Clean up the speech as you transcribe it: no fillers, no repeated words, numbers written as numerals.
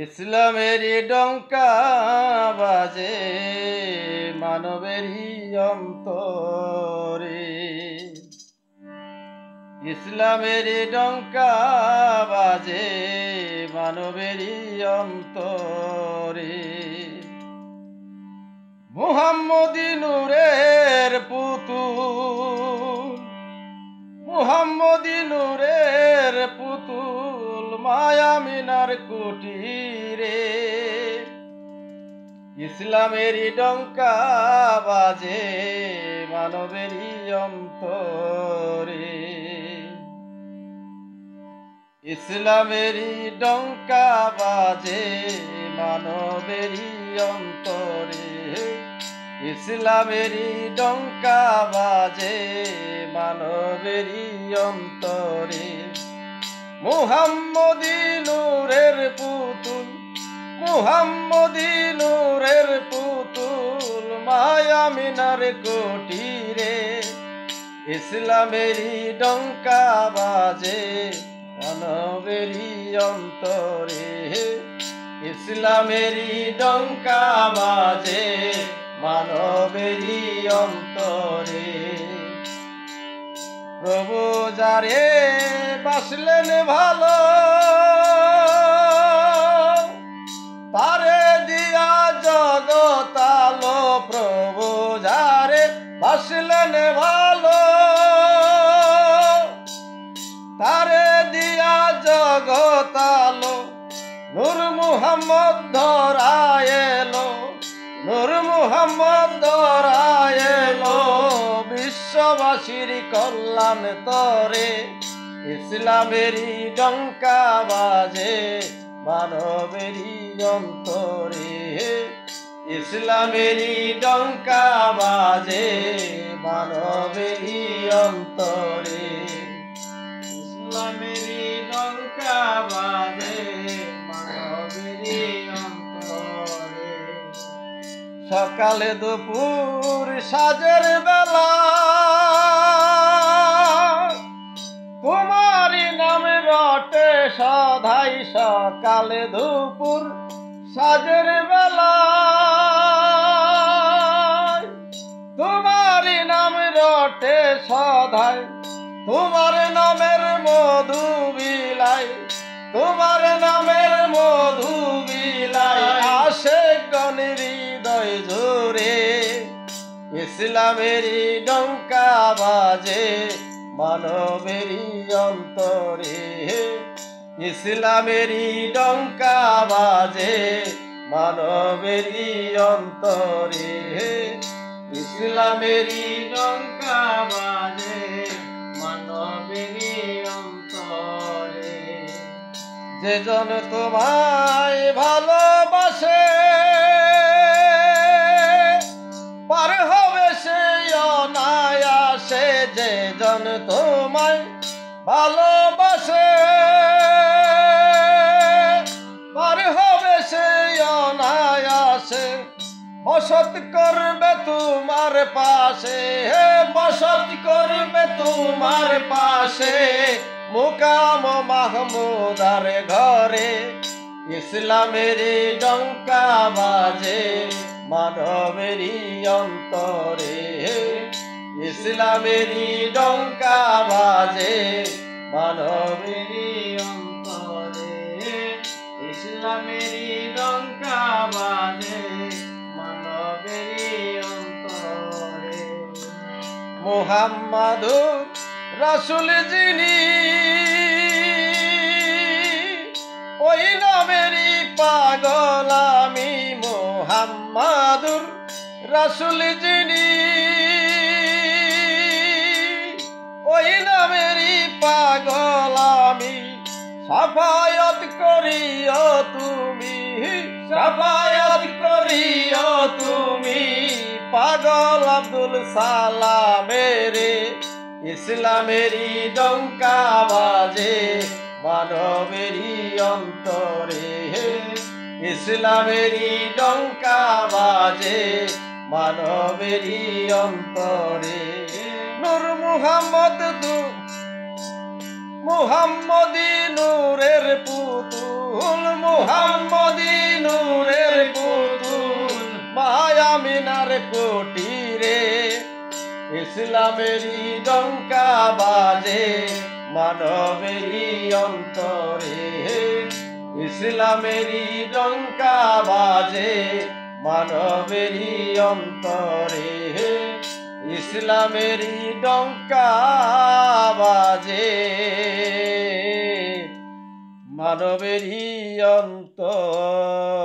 ইসলামেরই ডঙ্কা বাজে মানবেরই অন্তরে। ইসলামেরই ডঙ্কা বাজে মানবেরই অন্তরে। মুহাম্মদী নূরের পুতুল, মুহাম্মদী নূরের পুতুল মায়া মিনার কুটিরে। ইসলামেরই ডঙ্কা বাজে মানবেরই অন্তরে। ইসলামেরই ডঙ্কা বাজে মানবেরই অন্তরে। ইসলামেরই ডঙ্কা বাজে মানবেরই অন্তরে। মুহাম্মদী নূরের পুতুল, মুহাম্মদী নূরের পুতুল মায়া মিনার কুটিরে। ইসলামেরই ডঙ্কা বাজে মানবেরই অন্তরে। ইসলামেরই ডঙ্কা বাজে মানবেরই অন্তরে। প্রভু যারে বাসলেন ভালো, তারে দিয়া জগৎ আলো। প্রভু যারে বাসলেন ভালো, তারে দিয়া জগৎ আলো। নূর মুহাম্মদ ধরায় এলো, নূর মুহাম্মদ ধরায় এলো বিশ্ববাসীর কল্যাণ তরে। ইসলামেরই ডঙ্কা বাজে মানবেরই অন্তরে। ইসলামেরই ডঙ্কা বাজে মানবেরই অন্তরে। ইসলামেরই ডঙ্কা বাজে মানবেরই অন্তরে। সকালে দুপুর সাজের বেলা তোমারই নামে রটে সদাই। সকালে দুপুর সাজের বেলা তোমারই নামে রটে সদাই। তোমার নামের মধু বিলাই, তোমার নামের মধু বিলাই আসে গণের হৃদয় জোরে। ইসলামেরই ডঙ্কা বাজে মানবেরই অন্তরে। ইসলামেরই ডঙ্কা বাজে মানবেরই অন্তরে। ইসলামেরই ডঙ্কা বাজে মানবেরই অন্তরে। যেজন তোমায় ভালোবাসে পার হবে সেই অনায়াসে। যেজন তোমায় ভালোবাসে পার হবে সেই অনায়াসে। বসত করবে তোমার পাশে, বসত করবে তোমার পাশে মুকাম মাহমুদার ঘরে। ইসলামেরই ডঙ্কা বাজে মানবেরই অন্তরে। ইসলামেরই ডঙ্কা বাজে মানবেরই অন্তরে। ইসলামেরই ডঙ্কা বাজে মানবেরই অন্তরে। মুহাম্মাদুর রাসূল যিনি ওই নামেরই পাগল আমি। মুহাম্মাদুর রাসূল যিনি ওই নামেরই পাগল আমি। সাফায়াত করিও তুমি, সাফায়াত করিও তুমি পাগল আব্দুল সালামের। ইসলামেরই ডঙ্কা বাজে মানবেরই অন্তরে। ইসলামেরই ডঙ্কা বাজে মানবেরই অন্তরে। নূর মুহাম্মদ মুহাম্মদী নূরের পুতুল, মুহাম্মদী কুটিরে ইসলামেরই ডঙ্কা বাজে মানবেরই অন্তরে ইসলামেরই ডঙ্কা বাজে মানবেরই অন্তরে ইসলামেরই ডঙ্কা বাজে মানবেরই অন্তরে।